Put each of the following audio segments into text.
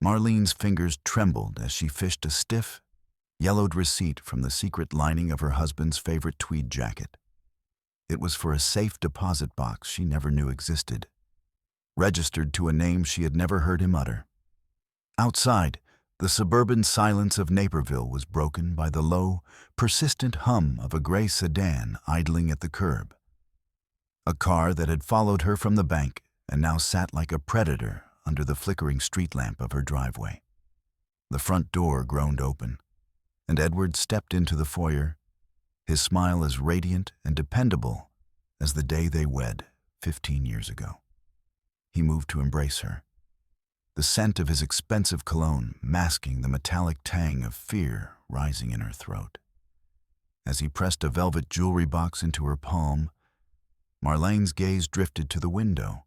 Marlene's fingers trembled as she fished a stiff, yellowed receipt from the secret lining of her husband's favorite tweed jacket. It was for a safe deposit box she never knew existed, registered to a name she had never heard him utter. Outside, the suburban silence of Naperville was broken by the low, persistent hum of a gray sedan idling at the curb. A car that had followed her from the bank and now sat like a predator under the flickering street lamp of her driveway. The front door groaned open, and Edward stepped into the foyer, his smile as radiant and dependable as the day they wed 15 years ago. He moved to embrace her, the scent of his expensive cologne masking the metallic tang of fear rising in her throat. As he pressed a velvet jewelry box into her palm, Marlene's gaze drifted to the window.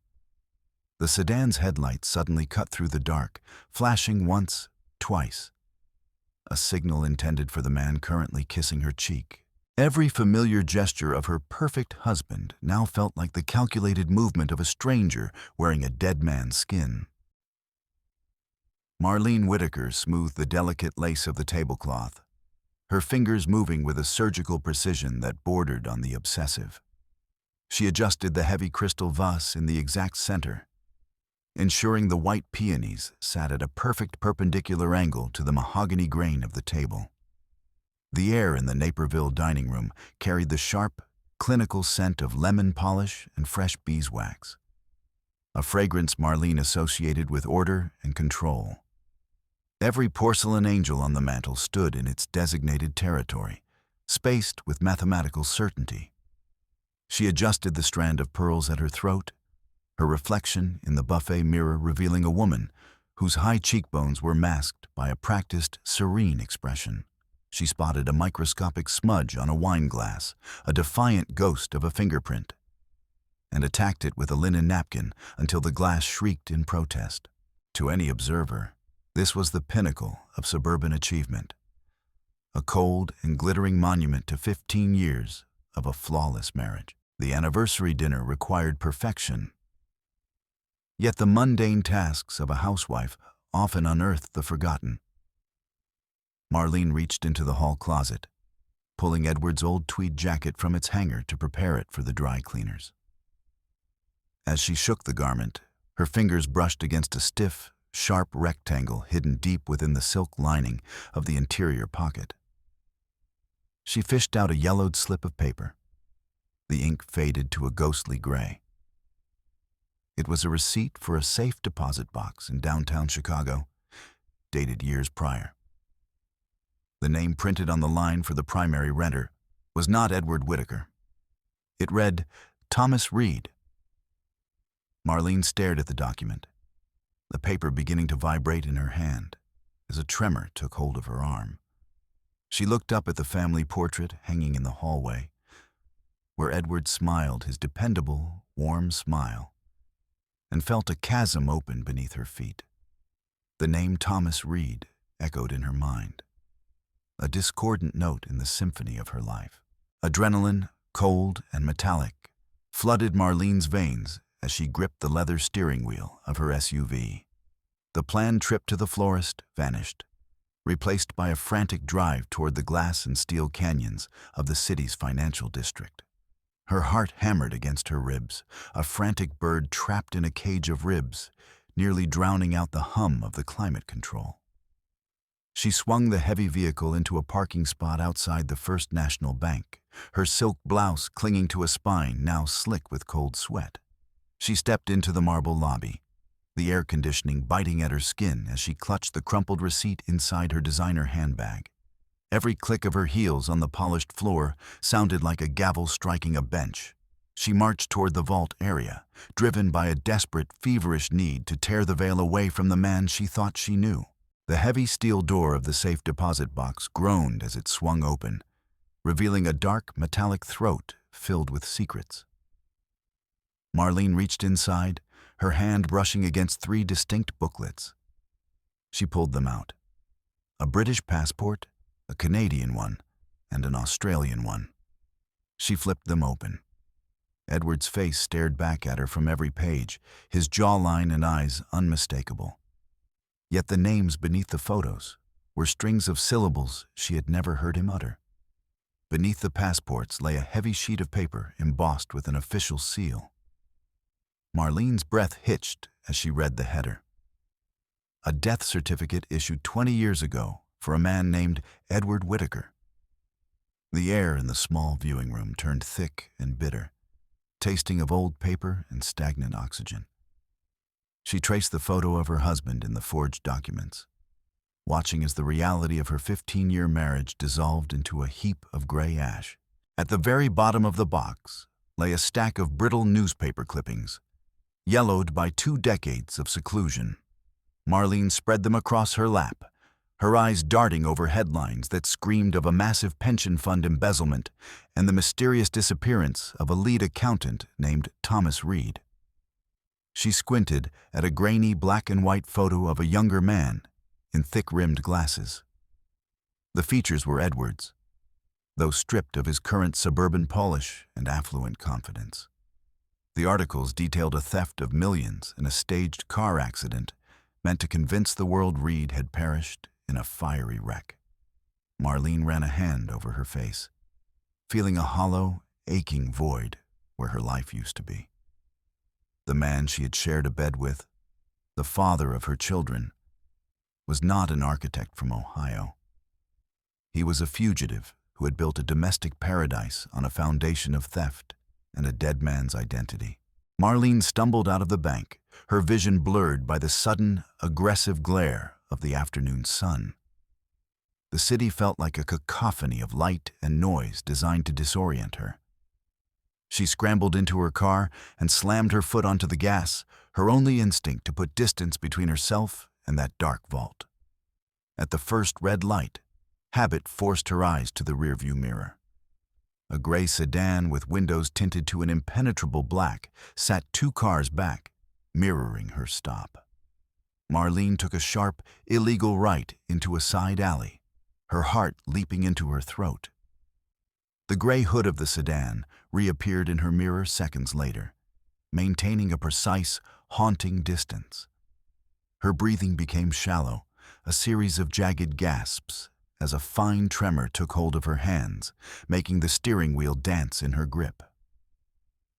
The sedan's headlights suddenly cut through the dark, flashing once, twice. A signal intended for the man currently kissing her cheek. Every familiar gesture of her perfect husband now felt like the calculated movement of a stranger wearing a dead man's skin. Marlene Whitaker smoothed the delicate lace of the tablecloth, her fingers moving with a surgical precision that bordered on the obsessive. She adjusted the heavy crystal vase in the exact center, ensuring the white peonies sat at a perfect perpendicular angle to the mahogany grain of the table. The air in the Naperville dining room carried the sharp, clinical scent of lemon polish and fresh beeswax, a fragrance Marlene associated with order and control. Every porcelain angel on the mantel stood in its designated territory, spaced with mathematical certainty. She adjusted the strand of pearls at her throat, her reflection in the buffet mirror revealing a woman whose high cheekbones were masked by a practiced, serene expression. She spotted a microscopic smudge on a wine glass, a defiant ghost of a fingerprint, and attacked it with a linen napkin until the glass shrieked in protest. To any observer, this was the pinnacle of suburban achievement, a cold and glittering monument to 15 years of a flawless marriage. The anniversary dinner required perfection, yet the mundane tasks of a housewife often unearthed the forgotten. Marlene reached into the hall closet, pulling Edward's old tweed jacket from its hanger to prepare it for the dry cleaners. As she shook the garment, her fingers brushed against a stiff, sharp rectangle hidden deep within the silk lining of the interior pocket. She fished out a yellowed slip of paper. The ink faded to a ghostly gray. It was a receipt for a safe deposit box in downtown Chicago, dated years prior. The name printed on the line for the primary renter was not Edward Whitaker. It read, Thomas Reed. Marlene stared at the document, the paper beginning to vibrate in her hand as a tremor took hold of her arm. She looked up at the family portrait hanging in the hallway, where Edward smiled his dependable, warm smile, and felt a chasm open beneath her feet. The name Thomas Reed echoed in her mind, a discordant note in the symphony of her life. Adrenaline, cold and metallic, flooded Marlene's veins as she gripped the leather steering wheel of her SUV. The planned trip to the florist vanished, replaced by a frantic drive toward the glass and steel canyons of the city's financial district. Her heart hammered against her ribs, a frantic bird trapped in a cage of ribs, nearly drowning out the hum of the climate control. She swung the heavy vehicle into a parking spot outside the First National Bank, her silk blouse clinging to a spine now slick with cold sweat. She stepped into the marble lobby, the air conditioning biting at her skin as she clutched the crumpled receipt inside her designer handbag. Every click of her heels on the polished floor sounded like a gavel striking a bench. She marched toward the vault area, driven by a desperate, feverish need to tear the veil away from the man she thought she knew. The heavy steel door of the safe deposit box groaned as it swung open, revealing a dark, metallic throat filled with secrets. Marlene reached inside, her hand brushing against 3 distinct booklets. She pulled them out. A British passport, a Canadian one, and an Australian one. She flipped them open. Edward's face stared back at her from every page, his jawline and eyes unmistakable. Yet the names beneath the photos were strings of syllables she had never heard him utter. Beneath the passports lay a heavy sheet of paper embossed with an official seal. Marlene's breath hitched as she read the header. A death certificate issued 20 years ago for a man named Edward Whitaker. The air in the small viewing room turned thick and bitter, tasting of old paper and stagnant oxygen. She traced the photo of her husband in the forged documents, watching as the reality of her 15-year marriage dissolved into a heap of gray ash. At the very bottom of the box lay a stack of brittle newspaper clippings, yellowed by 2 decades of seclusion. Marlene spread them across her lap, her eyes darting over headlines that screamed of a massive pension fund embezzlement and the mysterious disappearance of a lead accountant named Thomas Reed. She squinted at a grainy black and white photo of a younger man in thick-rimmed glasses. The features were Edward's, though stripped of his current suburban polish and affluent confidence. The articles detailed a theft of millions in a staged car accident meant to convince the world Reed had perished in a fiery wreck. Marlene ran a hand over her face, feeling a hollow, aching void where her life used to be. The man she had shared a bed with, the father of her children, was not an architect from Ohio. He was a fugitive who had built a domestic paradise on a foundation of theft and a dead man's identity. Marlene stumbled out of the bank, her vision blurred by the sudden, aggressive glare of the afternoon sun. The city felt like a cacophony of light and noise designed to disorient her. She scrambled into her car and slammed her foot onto the gas, her only instinct to put distance between herself and that dark vault. At the first red light, habit forced her eyes to the rearview mirror. A gray sedan with windows tinted to an impenetrable black sat 2 cars back, mirroring her stop. Marlene took a sharp, illegal right into a side alley, her heart leaping into her throat. The gray hood of the sedan reappeared in her mirror seconds later, maintaining a precise, haunting distance. Her breathing became shallow, a series of jagged gasps, as a fine tremor took hold of her hands, making the steering wheel dance in her grip.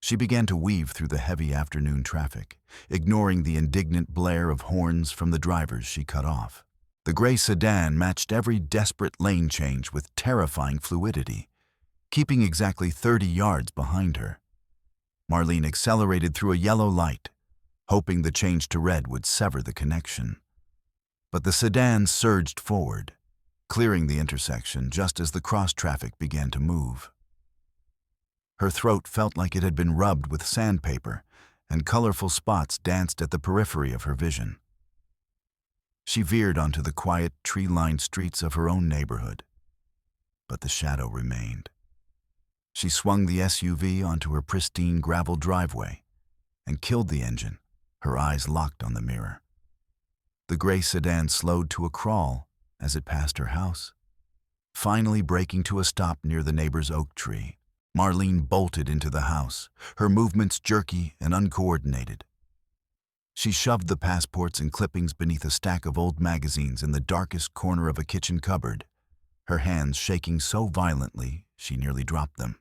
She began to weave through the heavy afternoon traffic, ignoring the indignant blare of horns from the drivers she cut off. The gray sedan matched every desperate lane change with terrifying fluidity, keeping exactly 30 yards behind her. Marlene accelerated through a yellow light, hoping the change to red would sever the connection. But the sedan surged forward, clearing the intersection just as the cross-traffic began to move. Her throat felt like it had been rubbed with sandpaper, and colorful spots danced at the periphery of her vision. She veered onto the quiet, tree-lined streets of her own neighborhood, but the shadow remained. She swung the SUV onto her pristine gravel driveway and killed the engine, her eyes locked on the mirror. The gray sedan slowed to a crawl as it passed her house, finally braking to a stop near the neighbor's oak tree. Marlene bolted into the house, her movements jerky and uncoordinated. She shoved the passports and clippings beneath a stack of old magazines in the darkest corner of a kitchen cupboard, her hands shaking so violently she nearly dropped them.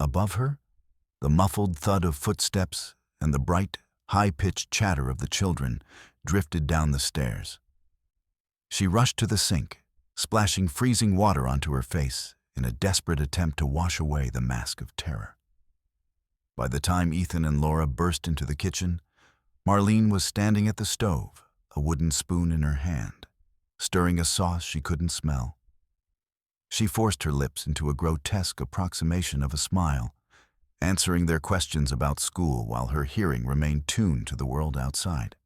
Above her, the muffled thud of footsteps and the bright, high-pitched chatter of the children drifted down the stairs. She rushed to the sink, splashing freezing water onto her face in a desperate attempt to wash away the mask of terror. By the time Ethan and Laura burst into the kitchen, Marlene was standing at the stove, a wooden spoon in her hand, stirring a sauce she couldn't smell. She forced her lips into a grotesque approximation of a smile, answering their questions about school while her hearing remained tuned to the world outside.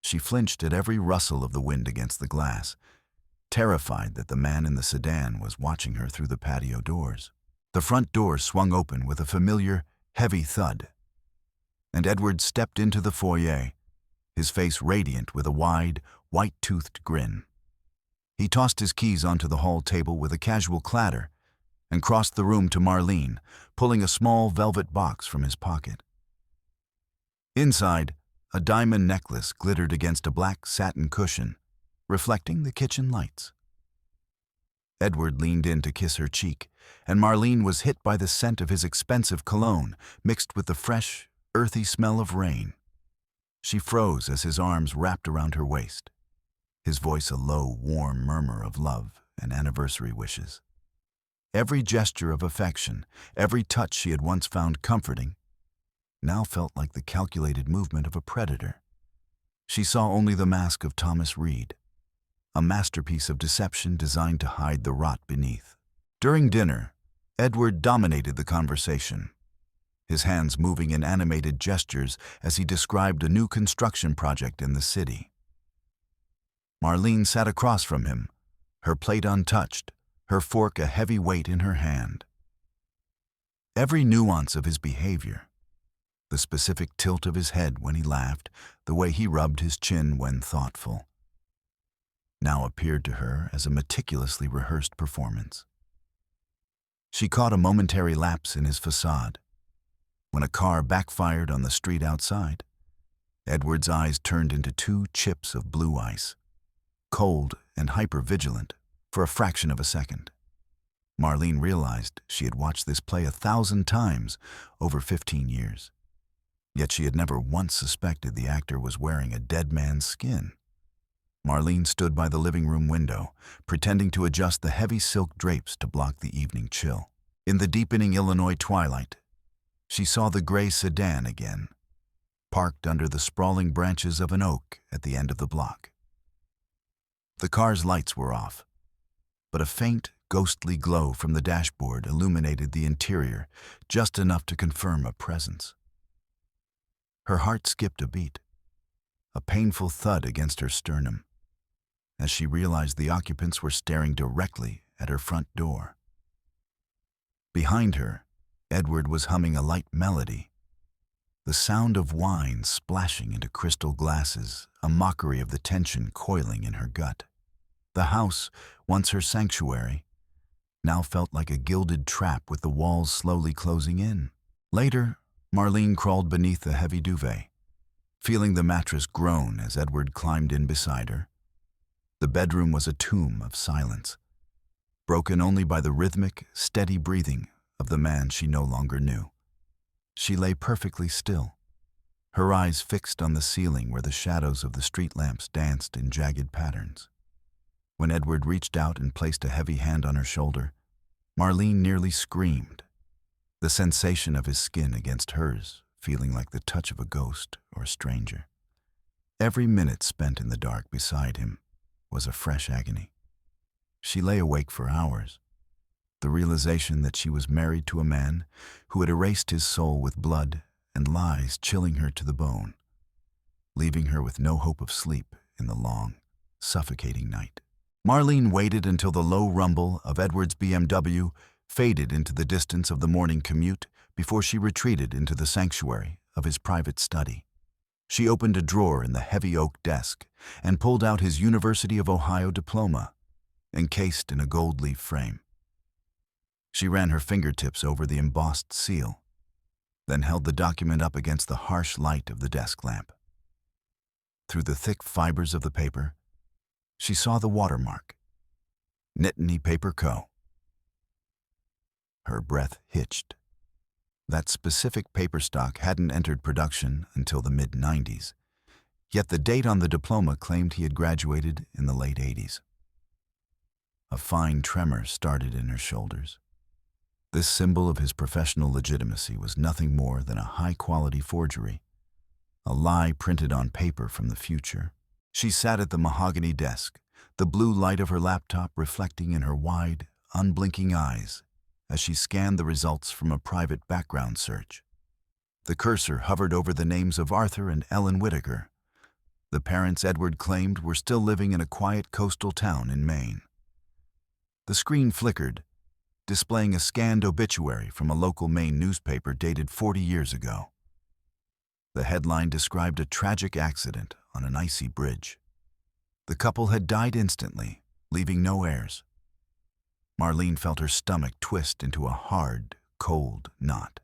She flinched at every rustle of the wind against the glass, terrified that the man in the sedan was watching her through the patio doors. The front door swung open with a familiar, heavy thud, and Edward stepped into the foyer, his face radiant with a wide, white-toothed grin. He tossed his keys onto the hall table with a casual clatter and crossed the room to Marlene, pulling a small velvet box from his pocket. Inside, A diamond necklace glittered against a black satin cushion, reflecting the kitchen lights. Edward leaned in to kiss her cheek, and Marlene was hit by the scent of his expensive cologne, mixed with the fresh, earthy smell of rain. She froze as his arms wrapped around her waist, his voice a low, warm murmur of love and anniversary wishes. Every gesture of affection, every touch she had once found comforting, now felt like the calculated movement of a predator. She saw only the mask of Thomas Reed, a masterpiece of deception designed to hide the rot beneath. During dinner, Edward dominated the conversation, his hands moving in animated gestures as he described a new construction project in the city. Marlene sat across from him, her plate untouched, her fork a heavy weight in her hand. Every nuance of his behavior, the specific tilt of his head when he laughed, the way he rubbed his chin when thoughtful, now appeared to her as a meticulously rehearsed performance. She caught a momentary lapse in his facade. When a car backfired on the street outside, Edward's eyes turned into two chips of blue ice, cold and hyper-vigilant for a fraction of a second. Marlene realized she had watched this play 1,000 times over 15 years. Yet she had never once suspected the actor was wearing a dead man's skin. Marlene stood by the living room window, pretending to adjust the heavy silk drapes to block the evening chill. In the deepening Illinois twilight, she saw the gray sedan again, parked under the sprawling branches of an oak at the end of the block. The car's lights were off, but a faint, ghostly glow from the dashboard illuminated the interior just enough to confirm a presence. Her heart skipped a beat, a painful thud against her sternum, as she realized the occupants were staring directly at her front door. Behind her, Edward was humming a light melody, the sound of wine splashing into crystal glasses, a mockery of the tension coiling in her gut. The house, once her sanctuary, now felt like a gilded trap with the walls slowly closing in. Later, Marlene crawled beneath the heavy duvet, feeling the mattress groan as Edward climbed in beside her. The bedroom was a tomb of silence, broken only by the rhythmic, steady breathing of the man she no longer knew. She lay perfectly still, her eyes fixed on the ceiling where the shadows of the street lamps danced in jagged patterns. When Edward reached out and placed a heavy hand on her shoulder, Marlene nearly screamed, the sensation of his skin against hers feeling like the touch of a ghost or a stranger. Every minute spent in the dark beside him was a fresh agony. She lay awake for hours, the realization that she was married to a man who had erased his soul with blood and lies chilling her to the bone, leaving her with no hope of sleep in the long, suffocating night. Marlene waited until the low rumble of Edward's BMW faded into the distance of the morning commute before she retreated into the sanctuary of his private study. She opened a drawer in the heavy oak desk and pulled out his University of Ohio diploma, encased in a gold leaf frame. She ran her fingertips over the embossed seal, then held the document up against the harsh light of the desk lamp. Through the thick fibers of the paper, she saw the watermark, Nittany Paper Co. Her breath hitched. That specific paper stock hadn't entered production until the mid-90s, yet the date on the diploma claimed he had graduated in the late 80s. A fine tremor started in her shoulders. This symbol of his professional legitimacy was nothing more than a high-quality forgery, a lie printed on paper from the future. She sat at the mahogany desk, the blue light of her laptop reflecting in her wide, unblinking eyes as she scanned the results from a private background search. The cursor hovered over the names of Arthur and Ellen Whitaker. The parents Edward claimed were still living in a quiet coastal town in Maine. The screen flickered, displaying a scanned obituary from a local Maine newspaper dated 40 years ago. The headline described a tragic accident on an icy bridge. The couple had died instantly, leaving no heirs. Marlene felt her stomach twist into a hard, cold knot.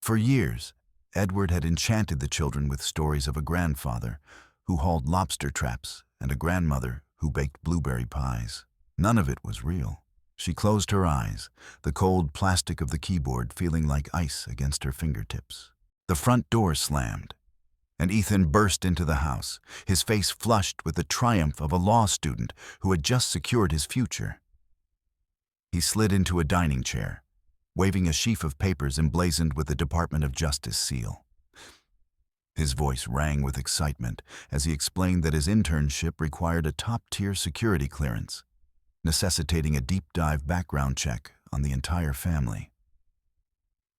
For years, Edward had enchanted the children with stories of a grandfather who hauled lobster traps and a grandmother who baked blueberry pies. None of it was real. She closed her eyes, the cold plastic of the keyboard feeling like ice against her fingertips. The front door slammed, and Ethan burst into the house, his face flushed with the triumph of a law student who had just secured his future. He slid into a dining chair, waving a sheaf of papers emblazoned with the Department of Justice seal. His voice rang with excitement as he explained that his internship required a top-tier security clearance, necessitating a deep-dive background check on the entire family.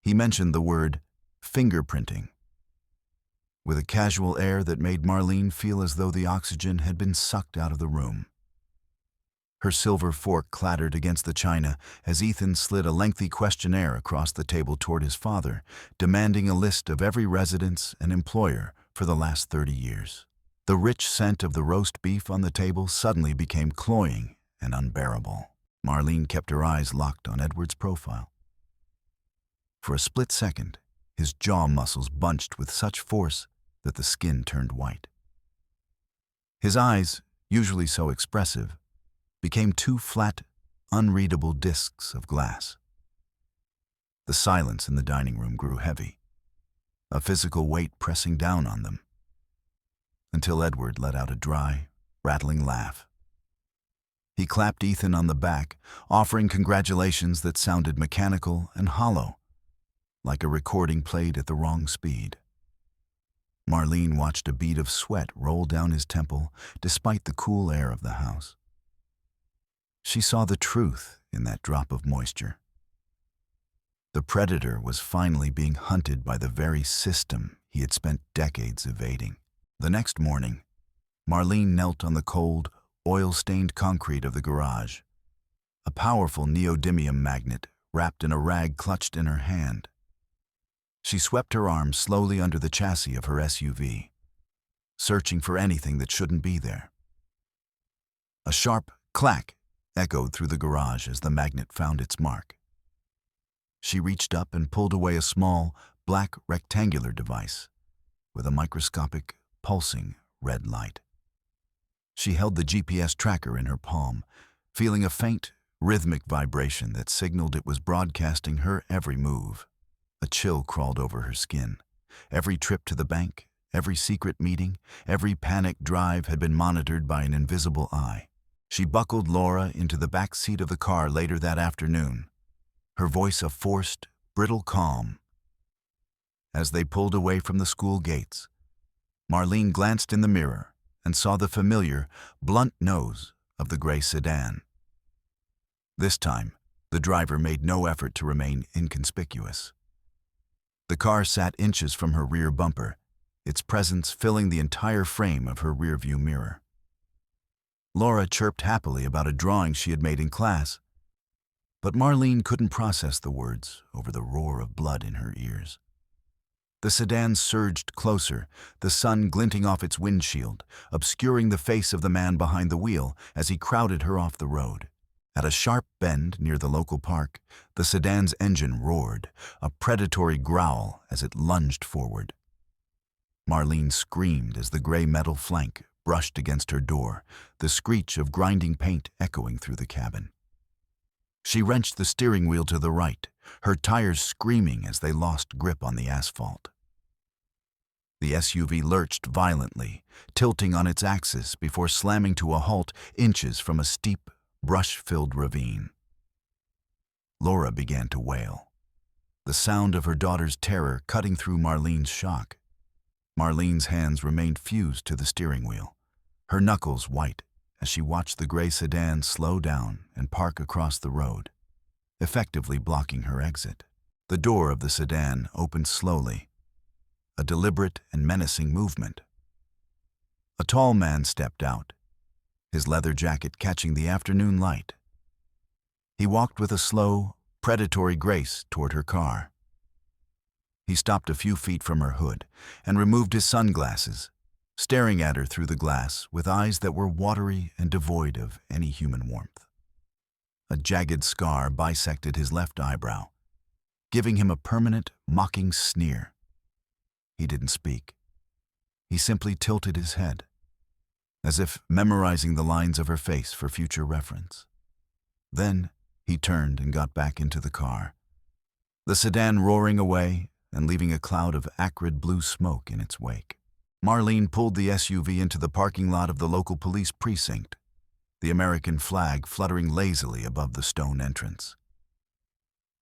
He mentioned the word fingerprinting, with a casual air that made Marlene feel as though the oxygen had been sucked out of the room. Her silver fork clattered against the china as Ethan slid a lengthy questionnaire across the table toward his father, demanding a list of every residence and employer for the last 30 years. The rich scent of the roast beef on the table suddenly became cloying and unbearable. Marlene kept her eyes locked on Edward's profile. For a split second, his jaw muscles bunched with such force that the skin turned white. His eyes, usually so expressive, became two flat, unreadable discs of glass. The silence in the dining room grew heavy, a physical weight pressing down on them, until Edward let out a dry, rattling laugh. He clapped Ethan on the back, offering congratulations that sounded mechanical and hollow, like a recording played at the wrong speed. Marlene watched a bead of sweat roll down his temple despite the cool air of the house. She saw the truth in that drop of moisture. The predator was finally being hunted by the very system he had spent decades evading. The next morning, Marlene knelt on the cold, oil-stained concrete of the garage, a powerful neodymium magnet wrapped in a rag clutched in her hand. She swept her arm slowly under the chassis of her SUV, searching for anything that shouldn't be there. A sharp clack echoed through the garage as the magnet found its mark. She reached up and pulled away a small, black rectangular device with a microscopic, pulsing red light. She held the GPS tracker in her palm, feeling a faint, rhythmic vibration that signaled it was broadcasting her every move. A chill crawled over her skin. Every trip to the bank, every secret meeting, every panic drive had been monitored by an invisible eye. She buckled Laura into the back seat of the car later that afternoon, her voice a forced, brittle calm. As they pulled away from the school gates, Marlene glanced in the mirror and saw the familiar, blunt nose of the gray sedan. This time, the driver made no effort to remain inconspicuous. The car sat inches from her rear bumper, its presence filling the entire frame of her rearview mirror. Laura chirped happily about a drawing she had made in class, but Marlene couldn't process the words over the roar of blood in her ears. The sedan surged closer, the sun glinting off its windshield, obscuring the face of the man behind the wheel as he crowded her off the road. At a sharp bend near the local park, the sedan's engine roared, a predatory growl as it lunged forward. Marlene screamed as the gray metal flank brushed against her door, the screech of grinding paint echoing through the cabin. She wrenched the steering wheel to the right, her tires screaming as they lost grip on the asphalt. The SUV lurched violently, tilting on its axis before slamming to a halt inches from a steep, brush-filled ravine. Laura began to wail, the sound of her daughter's terror cutting through Marlene's shock. Marlene's hands remained fused to the steering wheel, her knuckles white as she watched the gray sedan slow down and park across the road, effectively blocking her exit. The door of the sedan opened slowly, a deliberate and menacing movement. A tall man stepped out, his leather jacket catching the afternoon light. He walked with a slow, predatory grace toward her car. He stopped a few feet from her hood and removed his sunglasses, staring at her through the glass with eyes that were watery and devoid of any human warmth. A jagged scar bisected his left eyebrow, giving him a permanent, mocking sneer. He didn't speak. He simply tilted his head, as if memorizing the lines of her face for future reference. Then he turned and got back into the car, the sedan roaring away and leaving a cloud of acrid blue smoke in its wake. Marlene pulled the SUV into the parking lot of the local police precinct, the American flag fluttering lazily above the stone entrance.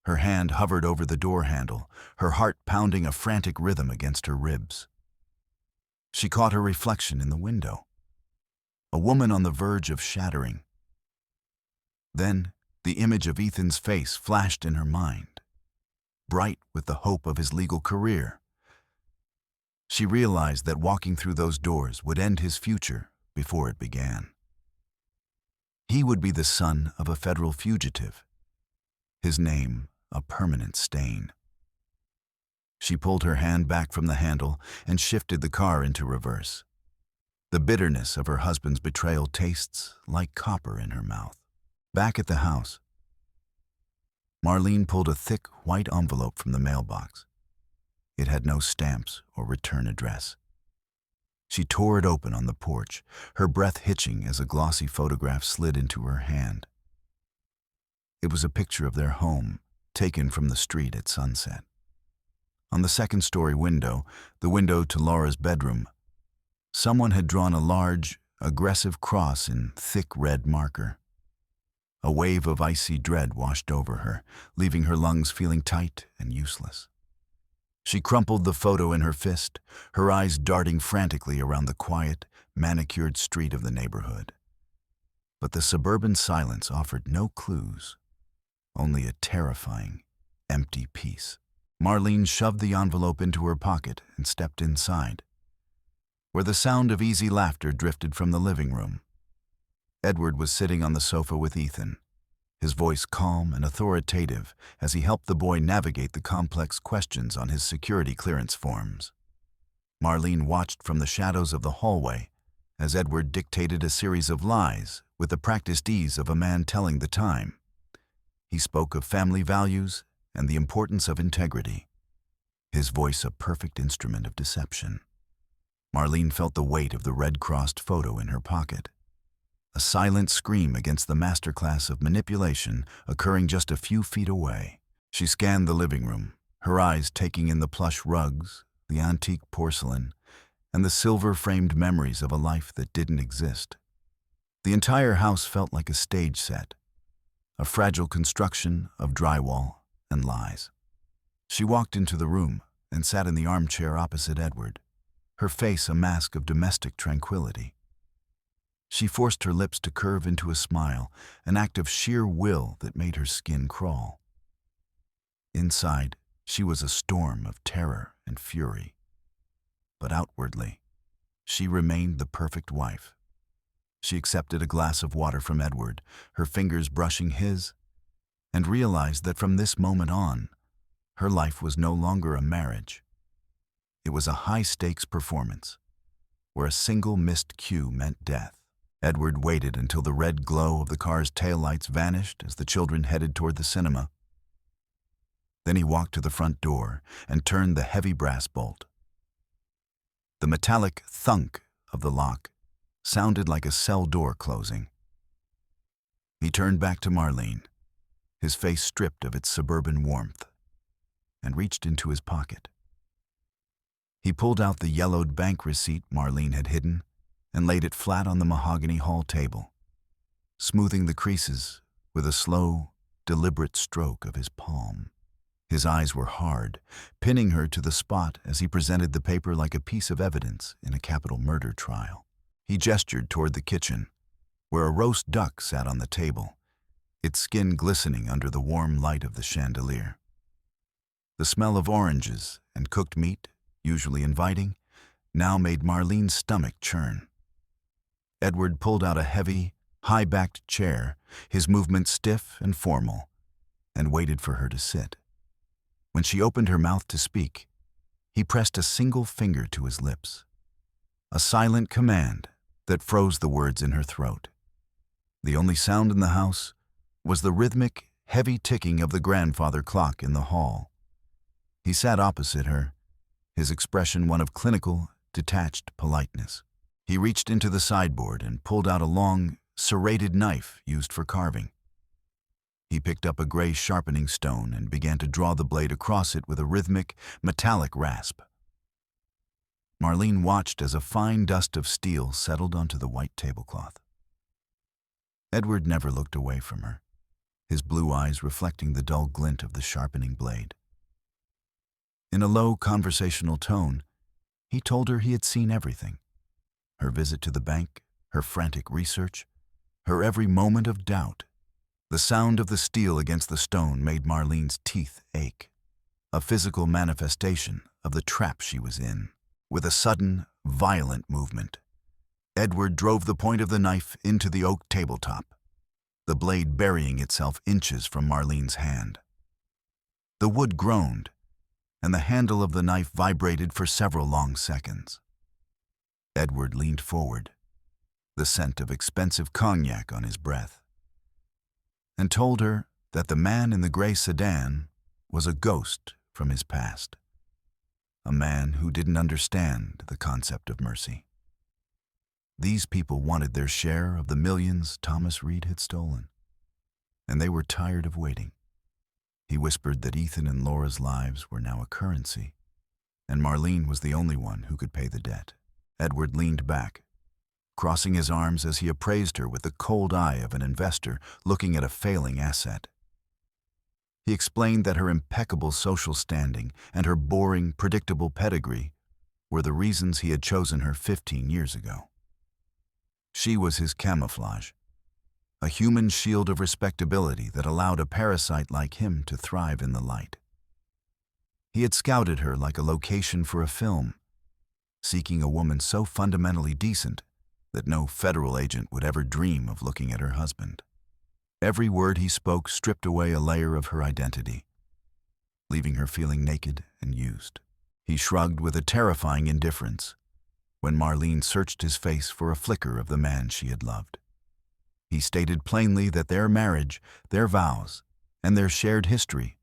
Her hand hovered over the door handle, her heart pounding a frantic rhythm against her ribs. She caught her reflection in the window, a woman on the verge of shattering. Then the image of Ethan's face flashed in her mind, bright with the hope of his legal career. She realized that walking through those doors would end his future before it began. He would be the son of a federal fugitive, his name a permanent stain. She pulled her hand back from the handle and shifted the car into reverse. The bitterness of her husband's betrayal tastes like copper in her mouth. Back at the house, Marlene pulled a thick white envelope from the mailbox. It had no stamps or return address. She tore it open on the porch, her breath hitching as a glossy photograph slid into her hand. It was a picture of their home, taken from the street at sunset. On the second-story window, the window to Laura's bedroom, someone had drawn a large, aggressive cross in thick red marker. A wave of icy dread washed over her, leaving her lungs feeling tight and useless. She crumpled the photo in her fist, her eyes darting frantically around the quiet, manicured street of the neighborhood. But the suburban silence offered no clues, only a terrifying, empty peace. Marlene shoved the envelope into her pocket and stepped inside, where the sound of easy laughter drifted from the living room. Edward was sitting on the sofa with Ethan, his voice calm and authoritative as he helped the boy navigate the complex questions on his security clearance forms. Marlene watched from the shadows of the hallway as Edward dictated a series of lies with the practiced ease of a man telling the time. He spoke of family values and the importance of integrity, his voice a perfect instrument of deception. Marlene felt the weight of the red-crossed photo in her pocket, a silent scream against the masterclass of manipulation occurring just a few feet away. She scanned the living room, her eyes taking in the plush rugs, the antique porcelain, and the silver-framed memories of a life that didn't exist. The entire house felt like a stage set, a fragile construction of drywall and lies. She walked into the room and sat in the armchair opposite Edward, her face a mask of domestic tranquility. She forced her lips to curve into a smile, an act of sheer will that made her skin crawl. Inside, she was a storm of terror and fury. But outwardly, she remained the perfect wife. She accepted a glass of water from Edward, her fingers brushing his, and realized that from this moment on, her life was no longer a marriage. It was a high-stakes performance, where a single missed cue meant death. Edward waited until the red glow of the car's taillights vanished as the children headed toward the cinema. Then he walked to the front door and turned the heavy brass bolt. The metallic thunk of the lock sounded like a cell door closing. He turned back to Marlene, his face stripped of its suburban warmth, and reached into his pocket. He pulled out the yellowed bank receipt Marlene had hidden and laid it flat on the mahogany hall table, smoothing the creases with a slow, deliberate stroke of his palm. His eyes were hard, pinning her to the spot as he presented the paper like a piece of evidence in a capital murder trial. He gestured toward the kitchen, where a roast duck sat on the table, its skin glistening under the warm light of the chandelier. The smell of oranges and cooked meat, usually inviting, now made Marlene's stomach churn. Edward pulled out a heavy, high-backed chair, his movements stiff and formal, and waited for her to sit. When she opened her mouth to speak, he pressed a single finger to his lips, a silent command that froze the words in her throat. The only sound in the house was the rhythmic, heavy ticking of the grandfather clock in the hall. He sat opposite her, his expression one of clinical, detached politeness. He reached into the sideboard and pulled out a long, serrated knife used for carving. He picked up a gray sharpening stone and began to draw the blade across it with a rhythmic, metallic rasp. Marlene watched as a fine dust of steel settled onto the white tablecloth. Edward never looked away from her, his blue eyes reflecting the dull glint of the sharpening blade. In a low, conversational tone, he told her he had seen everything. Her visit to the bank, her frantic research, her every moment of doubt. The sound of the steel against the stone made Marlene's teeth ache, a physical manifestation of the trap she was in. With a sudden, violent movement, Edward drove the point of the knife into the oak tabletop, the blade burying itself inches from Marlene's hand. The wood groaned, and the handle of the knife vibrated for several long seconds. Edward leaned forward, the scent of expensive cognac on his breath, and told her that the man in the gray sedan was a ghost from his past, a man who didn't understand the concept of mercy. These people wanted their share of the millions Thomas Reed had stolen, and they were tired of waiting. He whispered that Ethan and Laura's lives were now a currency, and Marlene was the only one who could pay the debt. Edward leaned back, crossing his arms as he appraised her with the cold eye of an investor looking at a failing asset. He explained that her impeccable social standing and her boring, predictable pedigree were the reasons he had chosen her 15 years ago. She was his camouflage, a human shield of respectability that allowed a parasite like him to thrive in the light. He had scouted her like a location for a film, seeking a woman so fundamentally decent that no federal agent would ever dream of looking at her husband. Every word he spoke stripped away a layer of her identity, leaving her feeling naked and used. He shrugged with a terrifying indifference when Marlene searched his face for a flicker of the man she had loved. He stated plainly that their marriage, their vows, and their shared history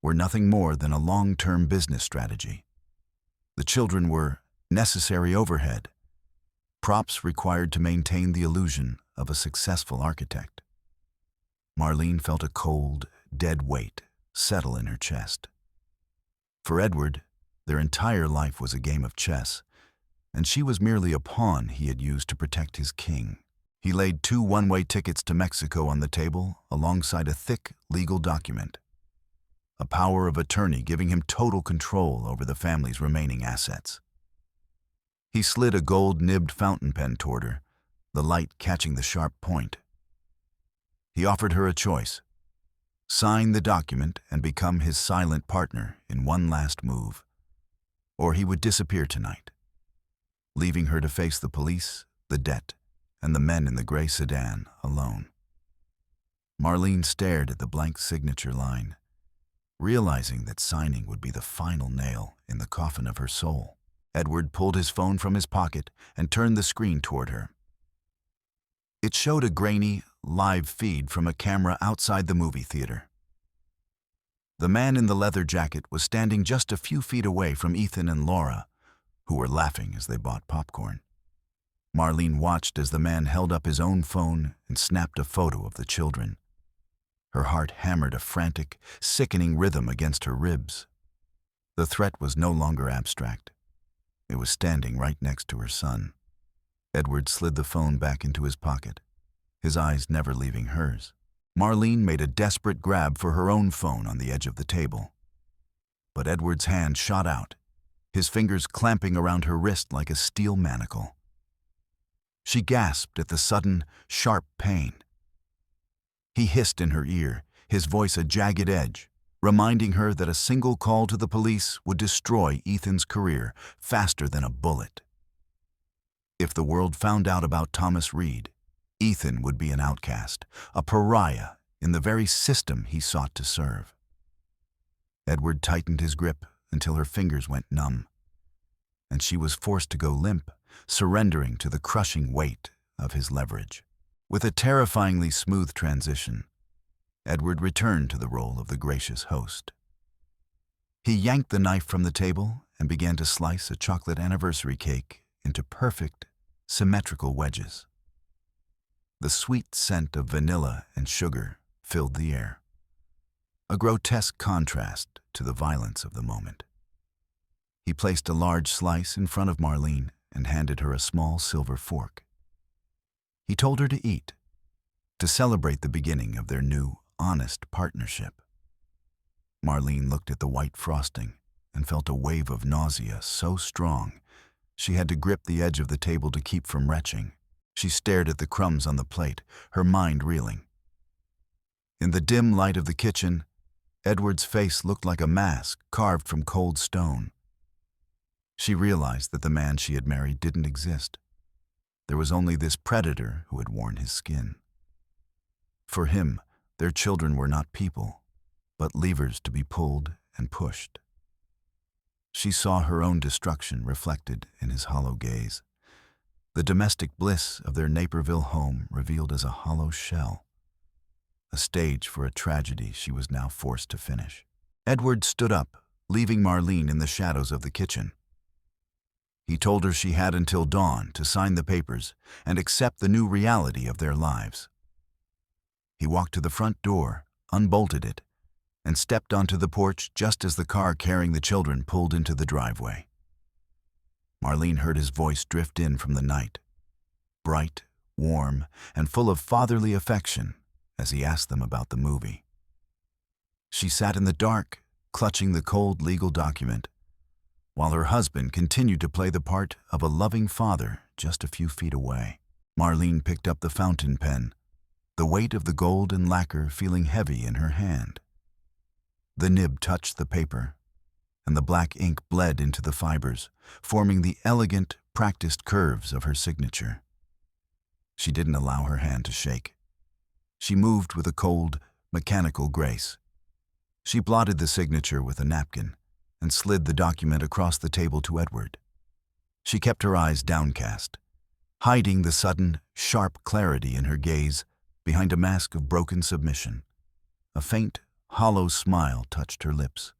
were nothing more than a long-term business strategy. The children were necessary overhead, props required to maintain the illusion of a successful architect. Marlene felt a cold, dead weight settle in her chest. For Edward, their entire life was a game of chess, and she was merely a pawn he had used to protect his king. He laid 2 one-way tickets to Mexico on the table alongside a thick legal document, a power of attorney giving him total control over the family's remaining assets. He slid a gold-nibbed fountain pen toward her, the light catching the sharp point. He offered her a choice: sign the document and become his silent partner in one last move, or he would disappear tonight, leaving her to face the police, the debt, and the men in the gray sedan alone. Marlene stared at the blank signature line, realizing that signing would be the final nail in the coffin of her soul. Edward pulled his phone from his pocket and turned the screen toward her. It showed a grainy, live feed from a camera outside the movie theater. The man in the leather jacket was standing just a few feet away from Ethan and Laura, who were laughing as they bought popcorn. Marlene watched as the man held up his own phone and snapped a photo of the children. Her heart hammered a frantic, sickening rhythm against her ribs. The threat was no longer abstract. It was standing right next to her son. Edward slid the phone back into his pocket, his eyes never leaving hers. Marlene made a desperate grab for her own phone on the edge of the table. But Edward's hand shot out, his fingers clamping around her wrist like a steel manacle. She gasped at the sudden, sharp pain. He hissed in her ear, his voice a jagged edge, reminding her that a single call to the police would destroy Ethan's career faster than a bullet. If the world found out about Thomas Reed, Ethan would be an outcast, a pariah in the very system he sought to serve. Edward tightened his grip until her fingers went numb, and she was forced to go limp, surrendering to the crushing weight of his leverage. With a terrifyingly smooth transition, Edward returned to the role of the gracious host. He yanked the knife from the table and began to slice a chocolate anniversary cake into perfect, symmetrical wedges. The sweet scent of vanilla and sugar filled the air, a grotesque contrast to the violence of the moment. He placed a large slice in front of Marlene and handed her a small silver fork. He told her to eat, to celebrate the beginning of their new, honest partnership. Marlene looked at the white frosting and felt a wave of nausea so strong she had to grip the edge of the table to keep from retching. She stared at the crumbs on the plate, her mind reeling. In the dim light of the kitchen, Edward's face looked like a mask carved from cold stone. She realized that the man she had married didn't exist. There was only this predator who had worn his skin. For him, their children were not people, but levers to be pulled and pushed. She saw her own destruction reflected in his hollow gaze. The domestic bliss of their Naperville home revealed as a hollow shell, a stage for a tragedy she was now forced to finish. Edward stood up, leaving Marlene in the shadows of the kitchen. He told her she had until dawn to sign the papers and accept the new reality of their lives. He walked to the front door, unbolted it, and stepped onto the porch just as the car carrying the children pulled into the driveway. Marlene heard his voice drift in from the night, bright, warm, and full of fatherly affection as he asked them about the movie. She sat in the dark, clutching the cold legal document, while her husband continued to play the part of a loving father just a few feet away. Marlene picked up the fountain pen, the weight of the gold and lacquer feeling heavy in her hand. The nib touched the paper, and the black ink bled into the fibers, forming the elegant, practiced curves of her signature. She didn't allow her hand to shake. She moved with a cold, mechanical grace. She blotted the signature with a napkin and slid the document across the table to Edward. She kept her eyes downcast, hiding the sudden, sharp clarity in her gaze behind a mask of broken submission. A faint, hollow smile touched her lips,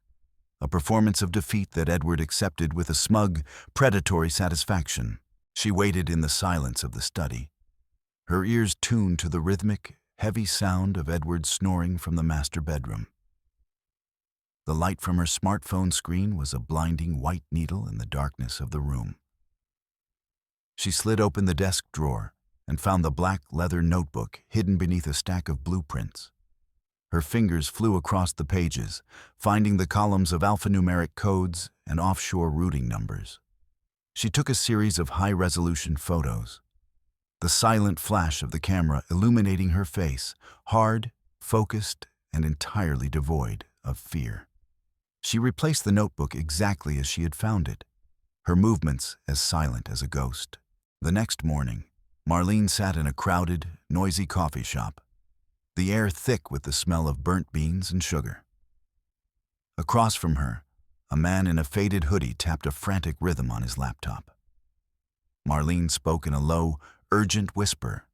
a performance of defeat that Edward accepted with a smug, predatory satisfaction. She waited in the silence of the study, her ears tuned to the rhythmic, heavy sound of Edward's snoring from the master bedroom. The light from her smartphone screen was a blinding white needle in the darkness of the room. She slid open the desk drawer and found the black leather notebook hidden beneath a stack of blueprints. Her fingers flew across the pages, finding the columns of alphanumeric codes and offshore routing numbers. She took a series of high-resolution photos, the silent flash of the camera illuminating her face, hard, focused, and entirely devoid of fear. She replaced the notebook exactly as she had found it, her movements as silent as a ghost. The next morning, Marlene sat in a crowded, noisy coffee shop, the air thick with the smell of burnt beans and sugar. Across from her, a man in a faded hoodie tapped a frantic rhythm on his laptop. Marlene spoke in a low, urgent whisper,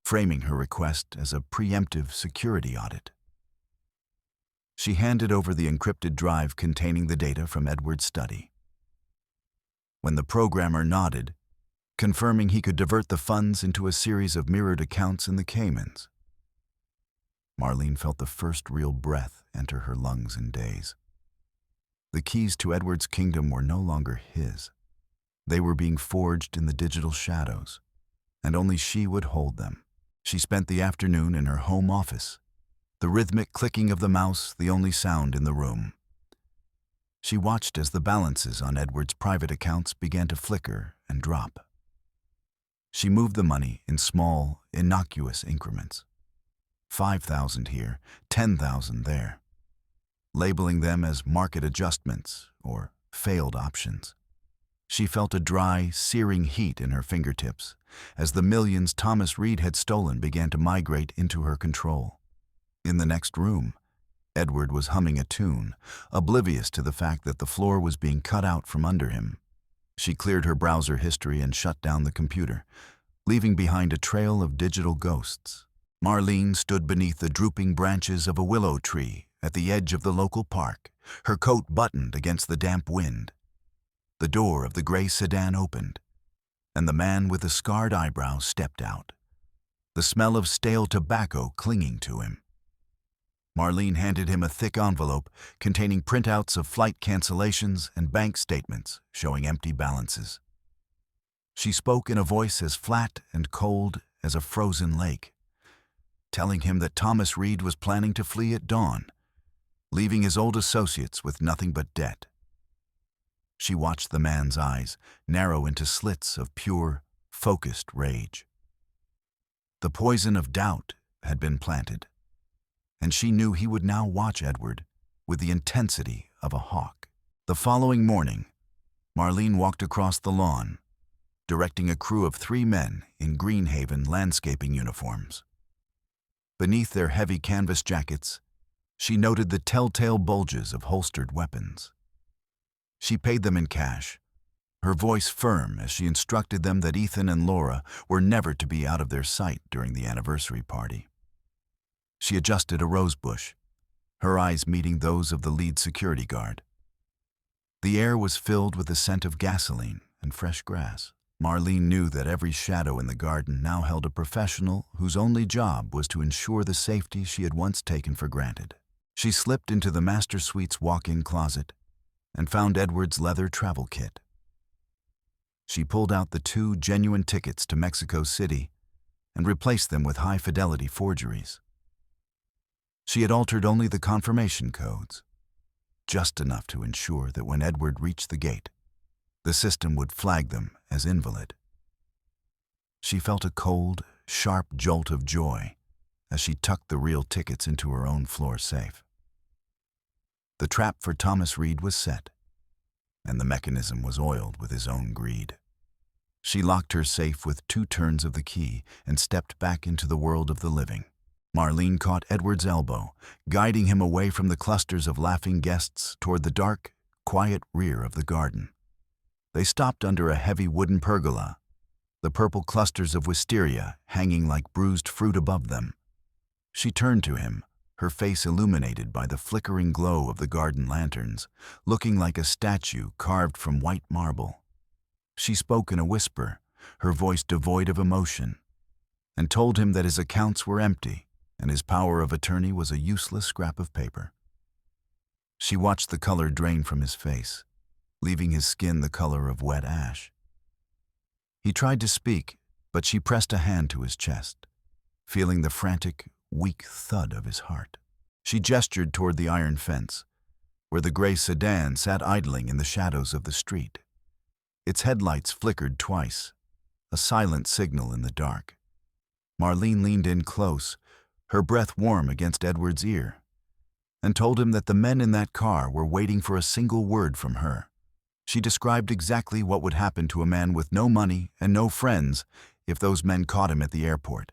framing her request as a preemptive security audit. She handed over the encrypted drive containing the data from Edward's study. When the programmer nodded, confirming he could divert the funds into a series of mirrored accounts in the Caymans, Marlene felt the first real breath enter her lungs in days. The keys to Edward's kingdom were no longer his. They were being forged in the digital shadows, and only she would hold them. She spent the afternoon in her home office, the rhythmic clicking of the mouse the only sound in the room. She watched as the balances on Edward's private accounts began to flicker and drop. She moved the money in small, innocuous increments. 5,000 here, 10,000 there, labeling them as market adjustments or failed options. She felt a dry, searing heat in her fingertips as the millions Thomas Reed had stolen began to migrate into her control. In the next room, Edward was humming a tune, oblivious to the fact that the floor was being cut out from under him. She cleared her browser history and shut down the computer, leaving behind a trail of digital ghosts. Marlene stood beneath the drooping branches of a willow tree at the edge of the local park, her coat buttoned against the damp wind. door of the gray sedan opened, and the man with the scarred eyebrow stepped out, the smell of stale tobacco clinging to him. Marlene handed him a thick envelope containing printouts of flight cancellations and bank statements showing empty balances. She spoke in a voice as flat and cold as a frozen lake, telling him that Thomas Reed was planning to flee at dawn, leaving his old associates with nothing but debt. She watched the man's eyes narrow into slits of pure, focused rage. The poison of doubt had been planted, and she knew he would now watch Edward with the intensity of a hawk. The following morning, Marlene walked across the lawn, directing a crew of 3 men in Greenhaven landscaping uniforms. Beneath their heavy canvas jackets, she noted the telltale bulges of holstered weapons. She paid them in cash, her voice firm as she instructed them that Ethan and Laura were never to be out of their sight during the anniversary party. She adjusted a rose bush, her eyes meeting those of the lead security guard. The air was filled with the scent of gasoline and fresh grass. Marlene knew that every shadow in the garden now held a professional whose only job was to ensure the safety she had once taken for granted. She slipped into the master suite's walk-in closet and found Edward's leather travel kit. She pulled out the 2 genuine tickets to Mexico City and replaced them with high-fidelity forgeries. She had altered only the confirmation codes, just enough to ensure that when Edward reached the gate, the system would flag them as invalid. She felt a cold, sharp jolt of joy as she tucked the real tickets into her own floor safe. The trap for Thomas Reed was set, and the mechanism was oiled with his own greed. She locked her safe with 2 turns of the key and stepped back into the world of the living. Marlene caught Edward's elbow, guiding him away from the clusters of laughing guests toward the dark, quiet rear of the garden. They stopped under a heavy wooden pergola, the purple clusters of wisteria hanging like bruised fruit above them. She turned to him, her face illuminated by the flickering glow of the garden lanterns, looking like a statue carved from white marble. She spoke in a whisper, her voice devoid of emotion, and told him that his accounts were empty and his power of attorney was a useless scrap of paper. She watched the color drain from his face, leaving his skin the color of wet ash. He tried to speak, but she pressed a hand to his chest, feeling the frantic, weak thud of his heart. She gestured toward the iron fence, where the gray sedan sat idling in the shadows of the street. Its headlights flickered twice, a silent signal in the dark. Marlene leaned in close, her breath warm against Edward's ear, and told him that the men in that car were waiting for a single word from her. She described exactly what would happen to a man with no money and no friends if those men caught him at the airport.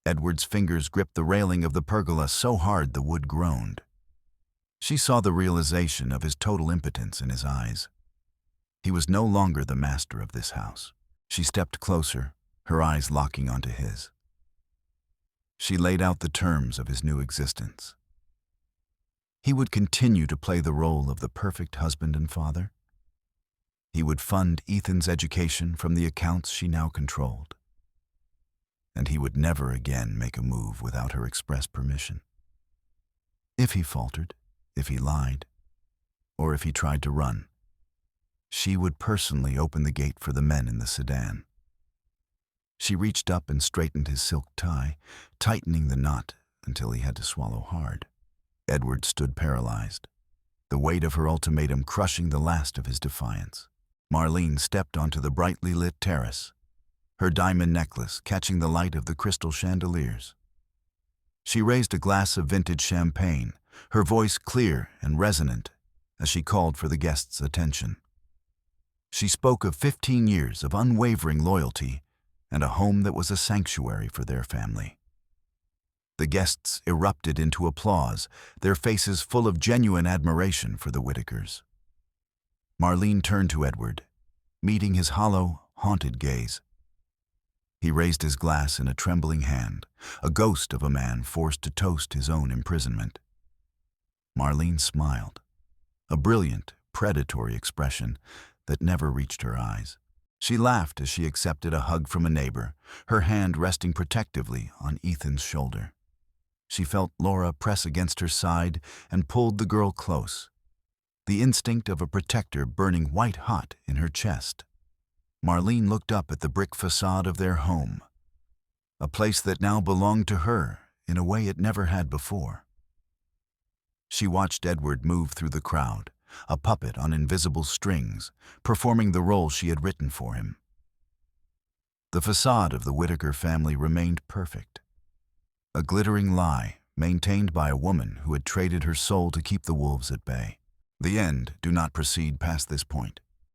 Edward's fingers gripped the railing of the pergola so hard the wood groaned. She saw the realization of his total impotence in his eyes. He was no longer the master of this house. She stepped closer, her eyes locking onto his. She laid out the terms of his new existence. He would continue to play the role of the perfect husband and father. He would fund Ethan's education from the accounts she now controlled. And he would never again make a move without her express permission. If he faltered, if he lied, or if he tried to run, she would personally open the gate for the men in the sedan. She reached up and straightened his silk tie, tightening the knot until he had to swallow hard. Edward stood paralyzed, the weight of her ultimatum crushing the last of his defiance. Marlene stepped onto the brightly lit terrace, her diamond necklace catching the light of the crystal chandeliers. She raised a glass of vintage champagne, her voice clear and resonant as she called for the guests' attention. She spoke of 15 years of unwavering loyalty and a home that was a sanctuary for their family. The guests erupted into applause, their faces full of genuine admiration for the Whitakers. Marlene turned to Edward, meeting his hollow, haunted gaze. He raised his glass in a trembling hand, a ghost of a man forced to toast his own imprisonment. Marlene smiled, a brilliant, predatory expression that never reached her eyes. She laughed as she accepted a hug from a neighbor, her hand resting protectively on Ethan's shoulder. She felt Laura press against her side and pulled the girl close, the instinct of a protector burning white-hot in her chest. Marlene looked up at the brick facade of their home, a place that now belonged to her in a way it never had before. She watched Edward move through the crowd, a puppet on invisible strings, performing the role she had written for him. The facade of the Whitaker family remained perfect, a glittering lie maintained by a woman who had traded her soul to keep the wolves at bay. The end do not proceed past this point.